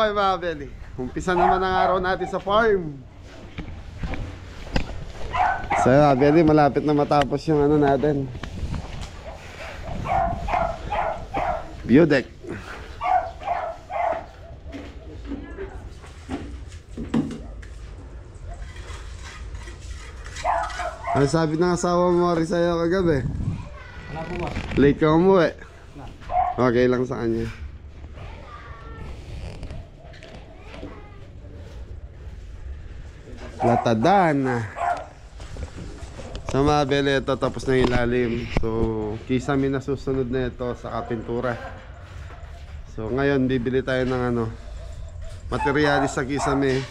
Okay mga belly, umpisa naman ang araw natin sa farm. So mga belly, malapit na matapos yung ano natin, view deck. Ano sabi ng asawa mo rin sa'yo kagabi? Wala po ba? Late ka umuwi? Okay lang sa kanya. Latadan. Sa mga bele, ito tapos na yung ilalim. So kisame na susunod na ito sa kapintura. So ngayon bibili tayo ng ano, materialis sa kisame.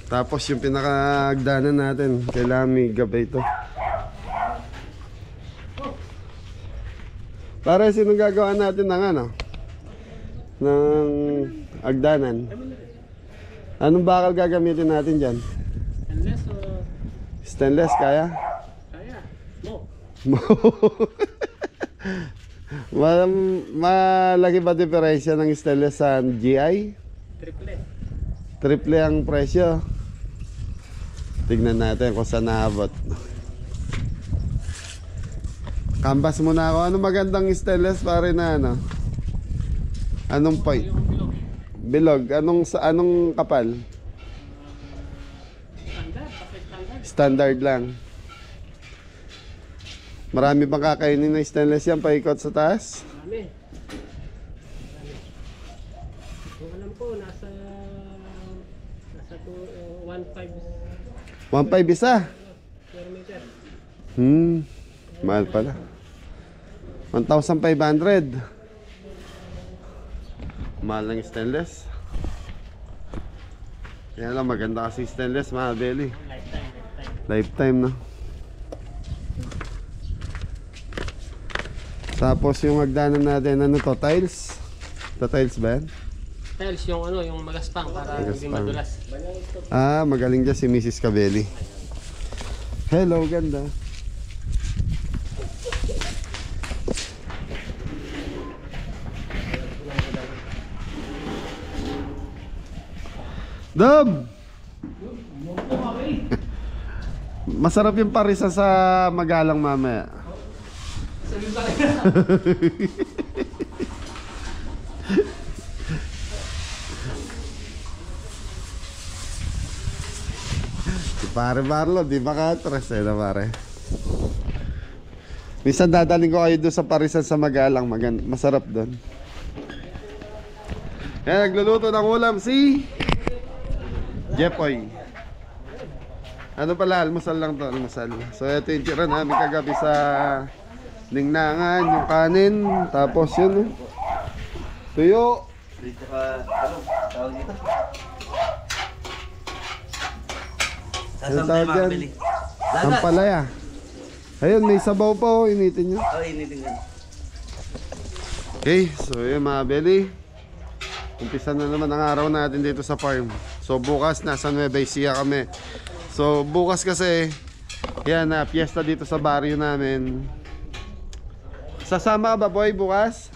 Tapos yung pinakagdanan natin, kailangan may gabay ito. Para sino gagawa natin ng ano, ng agdanan? Anong bakal gagamitin natin dyan? Stainless o... Stainless, kaya? Kaya. Mo. Malaki ba diferensya ng stainless sa GI? Triple. Triple ang presyo. Tignan natin kung saan naabot. Canvas muna ako. Ano magandang stainless pare na ano? Anong point? Bilog. Anong kapal? Standard lang. Marami bang kakainin na stainless yan paikot sa taas? Marami. Kung alam ko, nasa 1.5 1.5 isa? square meter. Mahal pala. 1,500. Mahal ng stainless. Kaya lang maganda kasi stainless mga belly. Lifetime na. Tapos yung hagdanan natin, ano to? Tiles? Tiles ba yan? Tiles yung ano, yung magaspang para hindi madulas. Ah, magaling dyan si Mrs. Cabelli. Hello, ganda. Dom! Masarap yung parisa sa Magalang mamaya. Pare Marlo, di ba ka-atras na pare? Minsan dadaling ko kayo doon sa parisan sa Magalang, masarap doon. Kaya nagluluto ng ulam si Jepoy. Ano pala, almusal lang to, almusal. So ito yung tira namin kagabi sa ningnangan, yung kanin, tapos yun tuyo. Dito ka, ano, tawag dito? Sasampay mga bili. Sampalaya. Ayun, may sabaw pa oh, initin nyo. Oh, initin nyo. Okay, so yun mga beli. Umpisa na naman ang araw natin dito sa farm. So bukas nasa Nueva Ecija kami. So bukas kasi yan na piyesta dito sa barrio namin. Sasama ka ba boy bukas?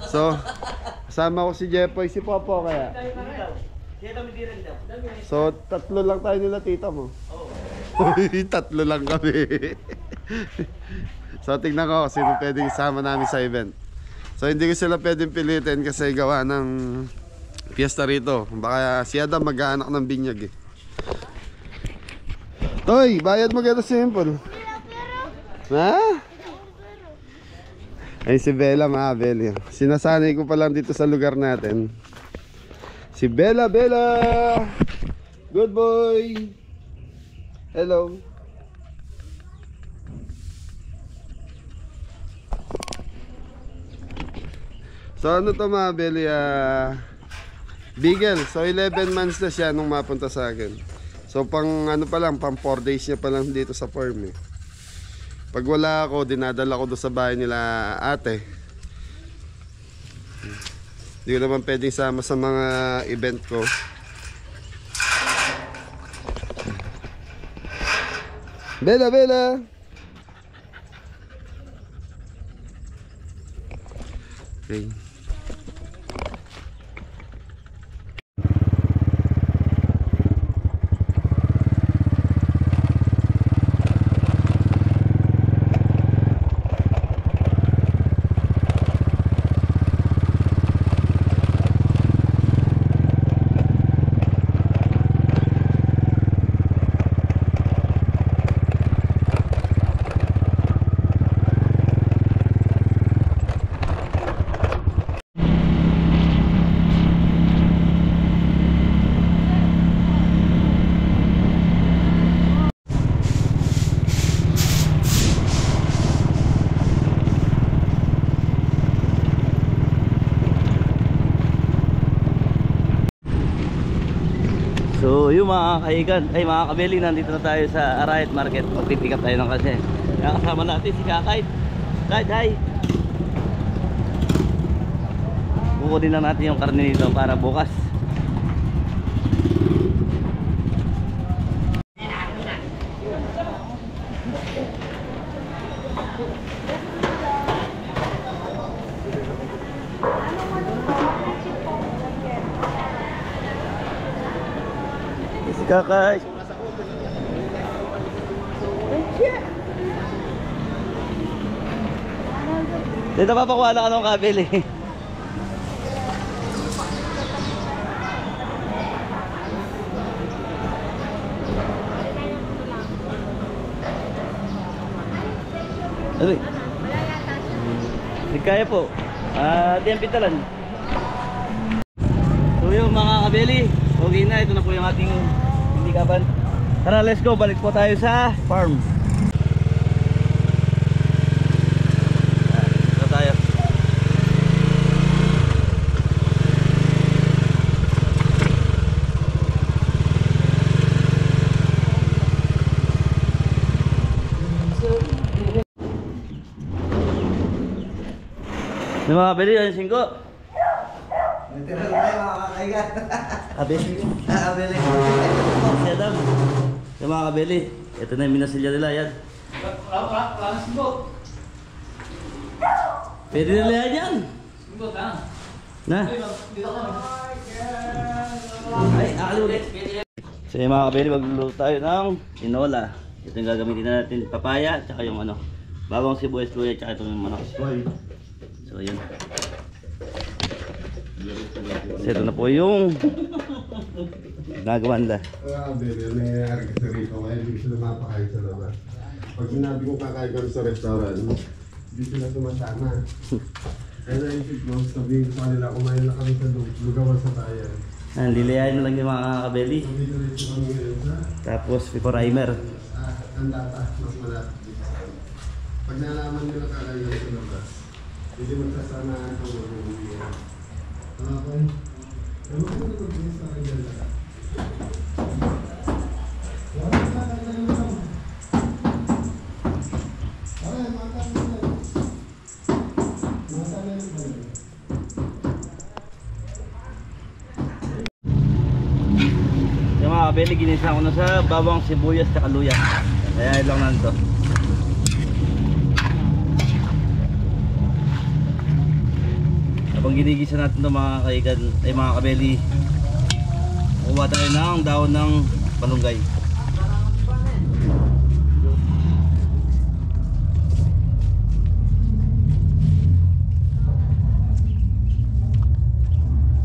So kasama ko si Jepoy, si Popo kaya. So tatlo lang tayo nila tita mo. Tatlo lang kami. So tingnan ko sino pwedeng isama namin sa event. So hindi ko sila pwedeng pilitin kasi gawa ng piyesta rito. Baka si Adam mag-aanak ng binyag eh. Toy, bayad mo gano'n simple. Ha? Ay si Bella mga Bella. Sinasanay ko pa lang dito sa lugar natin. Si Bella. Good boy. Hello. So ano to mga Bella? Beagle. So 11 months na siya nung mapunta sa akin. So pang ano pa lang, pang 4 days niya pa lang dito sa farm eh. Pag wala ako, dinadala ko doon sa bahay nila ate. Hindi ko naman pwedeng sama sa mga event ko. Bella. Okay. So yung mga kaigan, ay mga kabeli, nandito na tayo sa Arayat Market. Magpipick up tayo ng kasi. Kaya kasama natin si Kakay. Kait, hi! Kukunin na natin yung karne nito para bukas. Si Kakay. Dito papakuha na ka ng kabel eh. Ano eh? Hindi kaya po. Tiyang pitalan. So yung mga kabeli, okay na, ito na po yung ating pindikapan. Tara, let's go, balik po tayo sa farm. Ito tayo. Yung mga kabeli, yung 5. Natira na kayo mga kakaigan. Kabeli. Nakabili. Si Adam. Yung mga kabeli, ito na yung minasilya nila, yan. Wala simbot. Pwede nila yan. Simbot ha. Na? Dito ka. Ay, akali ulit. So yung mga kabeli, magluluto tayo ng tinola. Ito yung gagamitin natin, papaya, tsaka yung ano, bawang sibuyas, luya, tsaka itong manok. So yun. So ito na po yung nagawa nila. Bebe, nangyayari kasi rito kaya hindi sila mapakain sa labas. Pag sinabi ko kakain kami sa restaurant, hindi sila sumasama. Kaya naisip ko, sabihin ko sa kanila, kumain na kami sa lugawan sa bayan. Lilayain na lang yung mga kabeli. Dito rin kami ngayon sa Tapos pico-rimer. ang data, mas malapit dito sa amin. Pag nalaman nila kakain kami sa labas, hindi magsasanaan ko yung okay. Ano ko ito ito sa akin dyan lahat? Wala ka na lang. Okay, makan mo na. Makan na lang. Yung mga kabeli, ginisa ko na sa bawang sibuyas at luya. Kaya ilang nanto. Habang ginigisa natin ito mga kaigan, ay mga kabeli, kuha tayo ng daon ng malunggay.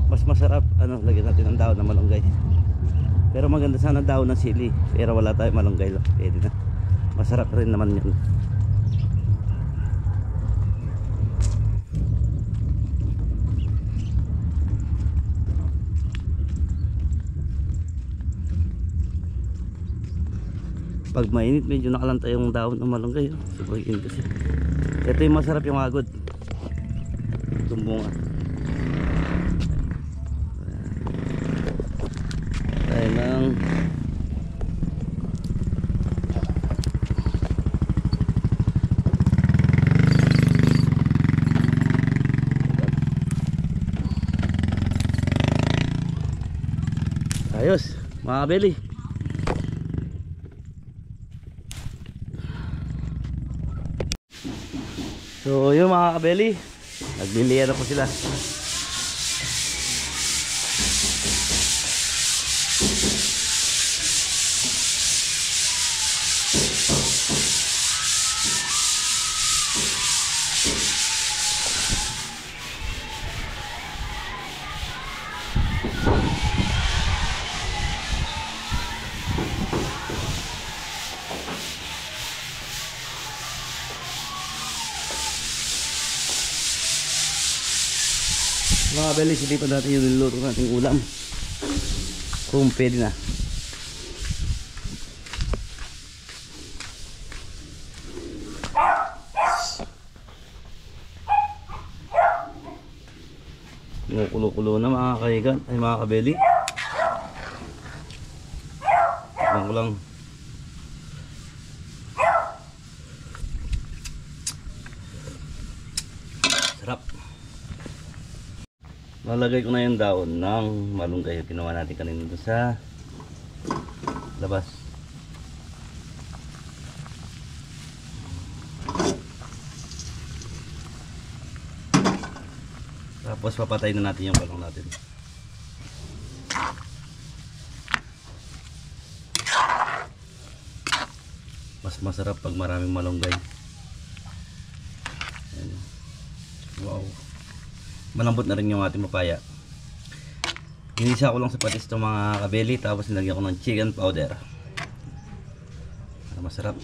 Mas masarap, lagyan natin ng daon ng malunggay. Pero maganda sana daon ng sili, pero wala tayong malunggay lang, pwede na. Masarap rin naman yun. Pag mainit, medyo nakalanta yung daon ng malunggay. Super init kasi. Ito yung masarap yung agod. Itong bunga. Tayo ng ayos, mga kabeli. So yung mga kabeli, nagliliyan na po sila. Mga kabeli, silipan natin yung niluto nating ulam kung pwede na. Kumukulo-kulo na mga kaigan, ay mga kabeli. Tikman ko lang. Sarap. Lalagay ko na yung daon ng malunggay yung ginawa natin kanina dun sa labas. Tapos papatay na natin yung balong natin. Mas masarap pag maraming malunggay. Ayan. Wow. Malambot na rin yung ating papaya. Inisa ko lang sa patis itong mga kabeli, tapos nilagyan ko ng chicken powder para masarap.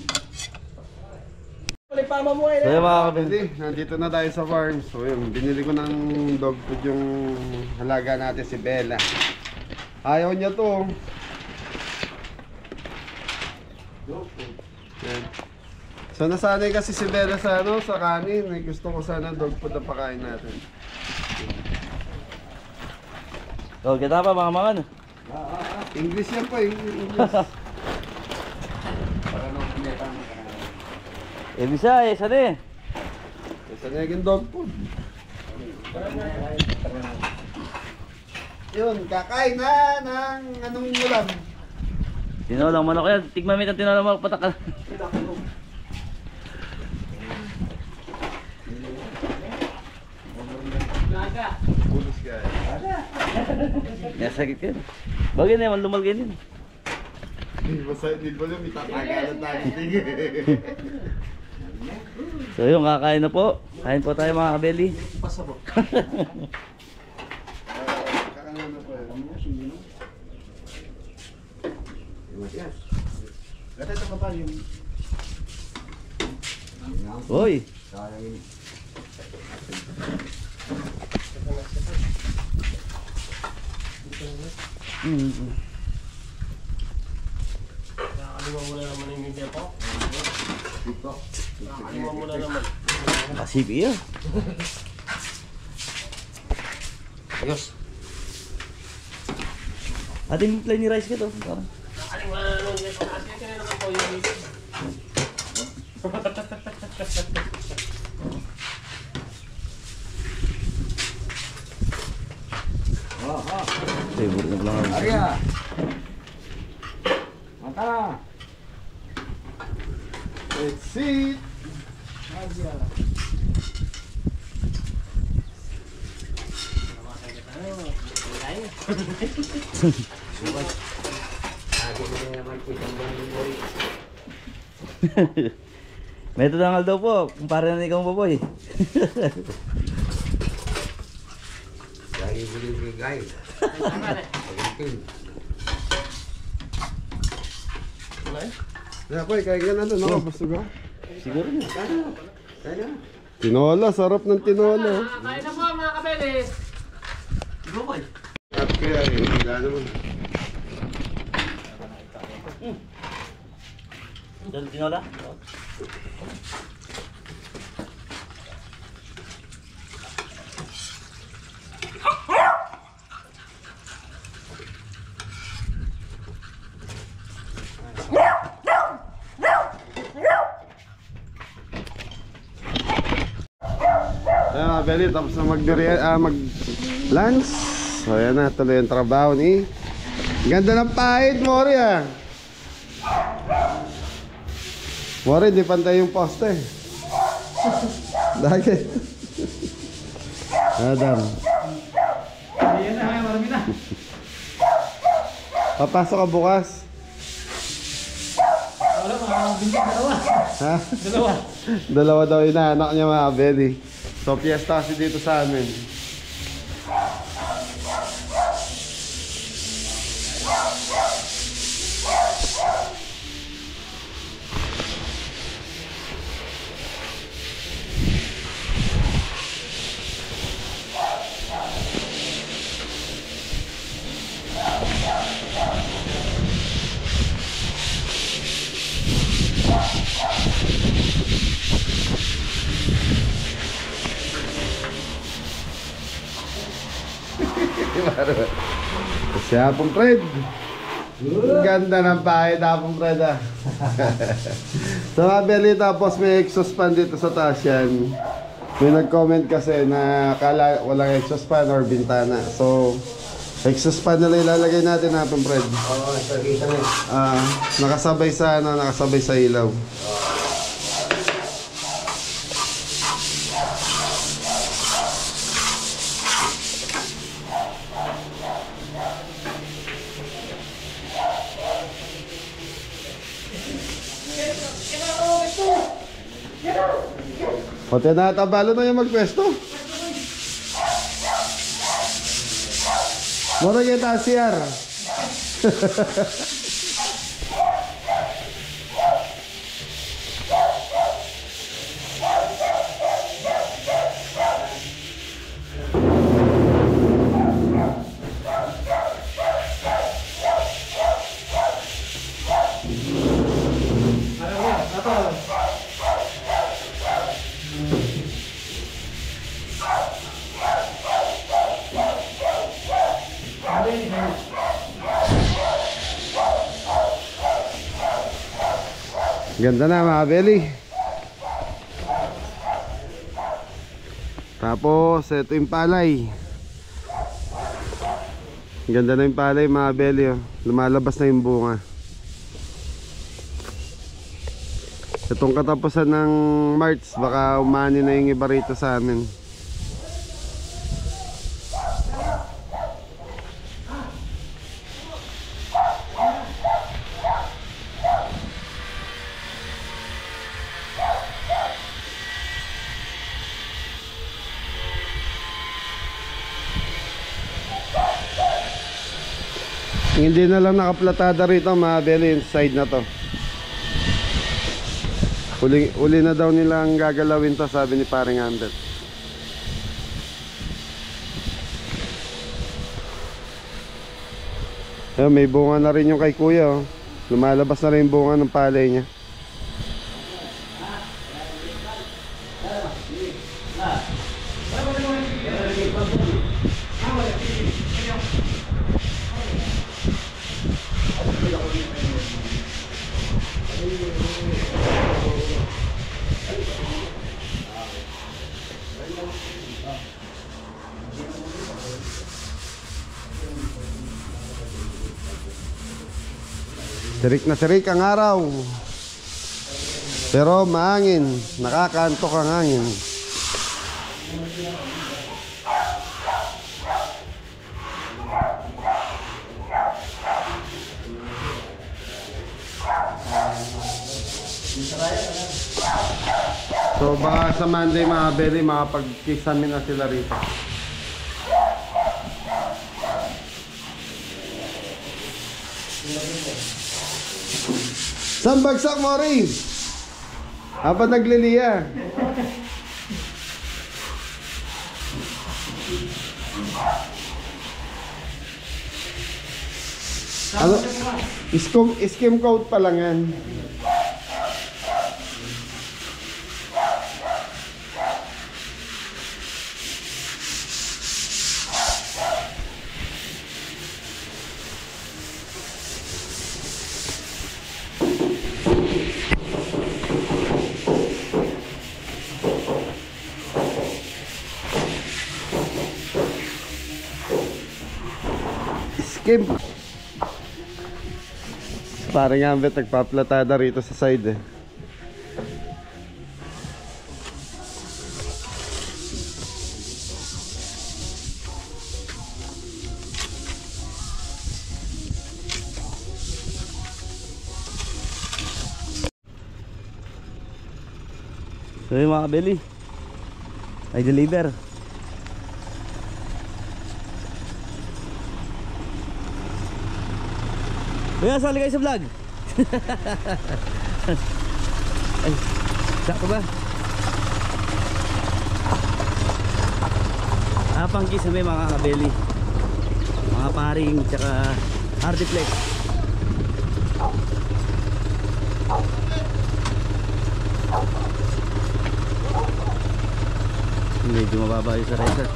So yung mga kabeli, Nandito na tayo sa farm. So yun, binili ko ng dog food yung halaga natin si Bella. Ayaw niya to. Yan. So nasanay kasi si Bella sa ano, sa kanin. Gusto ko sana dog food na pakain natin. so kita pa mga mangan. English yan pa, English. Bisa sana Sanay yung dog food. Yun, kakain na ng anong ulam. tinolang manok yan. Tigmamit ang tinolang manok patak. Bulos ka. Nasakit yan. Bagay na yaman lumalgay din. Basta hindi ba yung itatagalan tayo. So yung kakain na po. Kain po tayo mga kabeli. Pasabok. Kakano po yun. Gata ito pa yung... Hoy. Nakakaliwa mo na naman yung media po. Nakakaliwa mo na naman. Masip iya. Ayos. Ating plain ni rice ka to. Nakakaliwa na naman yung kasi kanina naman po yung media. Favorite na lang. Arya! Mata! Let's see. Arya! May tudangal daw po. Kumpara na ikaw baboy. Lagi beli guys. Yeah, boy, kain ka na doon. Nakapasok ka. Siguro na. Kaya. Tinola, sarap ng tinola. Kain na po mga kabeli. At kaya yun, wala naman. Doon tinola. Ayan mga Beli, tapos na mag-lunch. So ayan na, tuloy yung trabaho ni. Ganda ng pahid, Mori ah. Mori, di pantay yung poste. Dahil. Adam. Ayan na, marami na. Papasok ka bukas. Wala, mga bintik dalawa. Ha? Dalawa. Dalawa daw inaanak niya mga Beli. So fiesta kasi dito sa amin. Siya pong Fred. Ganda ng bahay tapong Preda. So mga belly, tapos may exhaust fan dito sa taas yan. May nag-comment kasi na kala walang exhaust fan or bintana. So exhaust fan na lang ilalagay natin natin, Fred. Oo, nakita mo. Nakasabay sa nakasabay sa ilaw. O tinatabalo na yung magpwesto. Mura kita CR. Ganda na mga belly. Tapos ito yung palay. Ganda na yung palay mga belly, oh. Lumalabas na yung bunga. Itong katapusan ng March, baka umani na yung iba rito sa amin. Hindi na lang nakaplatada rito mga belly, yung side na to. Uli na daw nilang gagalawin to, sabi ni paring Ambet. Ayun, may bunga na rin yung kay kuya, oh. Lumalabas na rin yung bunga ng palay niya. Sirik na sirik ang araw, pero mahangin, nakakantok ang hangin. So baka sa Monday mga belly, makapag-kisamin na sila rito. Saan bagsak mo rin? Apa nagliliya? Ano? Skim coat pa lang yan. Skim. Parang Ambet nagpaplatada rito sa side eh. So yung mga belly ay deliver. Kuya, sali kayo sa vlog. Ay, saka ba? Pangkis na may mga kabeli, mga paring, tsaka hardiplex. Medyo mababa yung sa riser.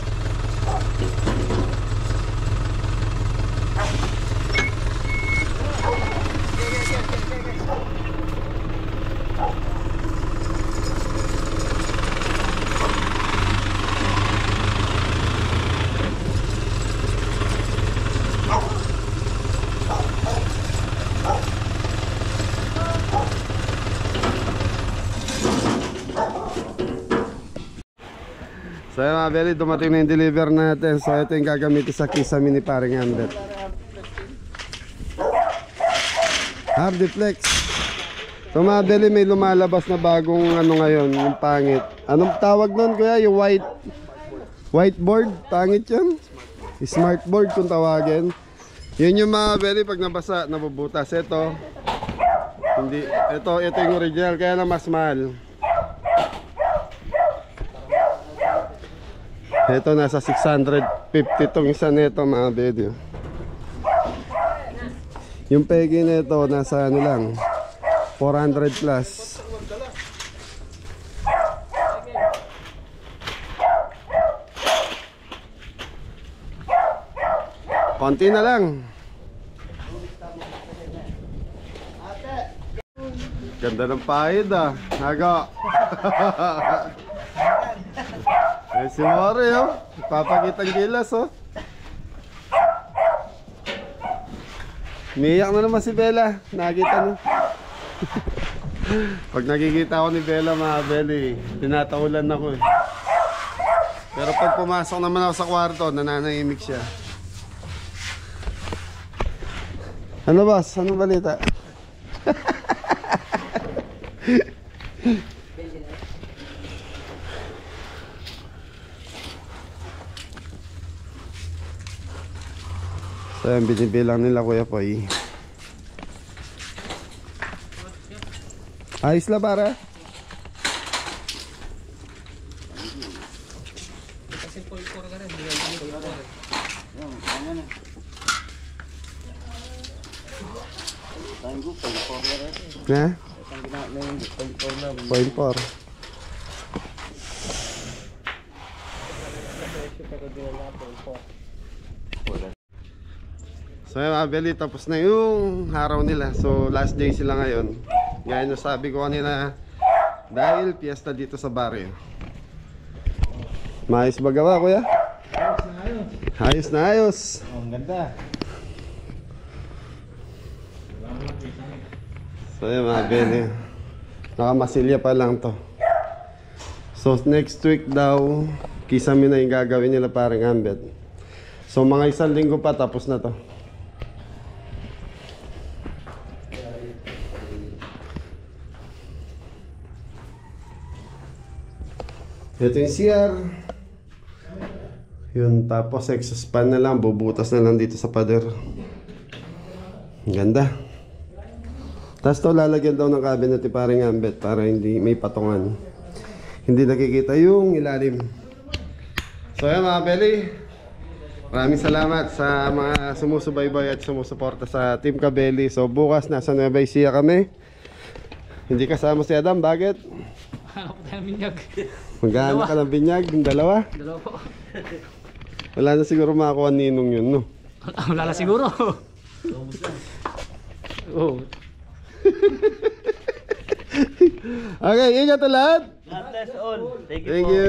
So yun mga belly, dumating na yung deliver natin. So ito yung gagamitin sa kisame ni paring Ambet. Hardiflex. So mga belly, may lumalabas na bagong ano ngayon, yung pangit. Anong tawag nun kuya? Yung whiteboard? Pangit yun? Smartboard kung tawagin. Yun yung mga belly, pag nabasa, nabubutas. Ito, hindi, ito yung original, kaya lang mas mahal. Ito nasa 650 tong isa nito mga belly. Yung pegi nito nasa ano lang, 400 plus. Konti na lang. Ganda ng pahid ah. Naga. Eh si Mori oh. Papakitang gilas oh. Umiyak na naman si Bella. Nakita niyo. Pag nakikita ako ni Bella mga belly, tinatawalan ako eh. Pero pag pumasok naman ako sa kwarto, nananahimik siya. Ano boss? Anong balita? So yan, binibilang nila Kuya Poy. Ayos la para? Kasi full core ka rin. Ha? 0.4. So yun mga belly, tapos na yung araw nila. So last day sila ngayon. Gaya nyo sabi ko kanina, dahil piyesta dito sa barrio. Maayos ba gawa kuya? Ayos na ayos. Ang ganda. So yun mga belly, nakamasilya pa lang to. So next week daw, kisame na yung gagawin nila parang Ambet. So mga isang linggo pa tapos na to. Ito yung CR. Yun, tapos exhaust fan na lang, bubutas na lang dito sa pader. Ang ganda. Tapos to lalagyan daw ng cabinet ni paring Ambet para hindi may patungan. Hindi nakikita yung ilalim. So yan mga belly, maraming salamat sa mga sumusubaybay at sumusuporta sa Team Kabeli. So bukas nasa Nueva Ecija kami. Hindi kasama si Adam, bakit? Hanap ko tayo minyag. Maghahanap ka ng binyag, yung dalawa? Dalawa po. Wala na siguro makakuha ninong yun, no? Wala na siguro. Oo. Okay, ingat lahat! God bless all. Thank you. Thank you.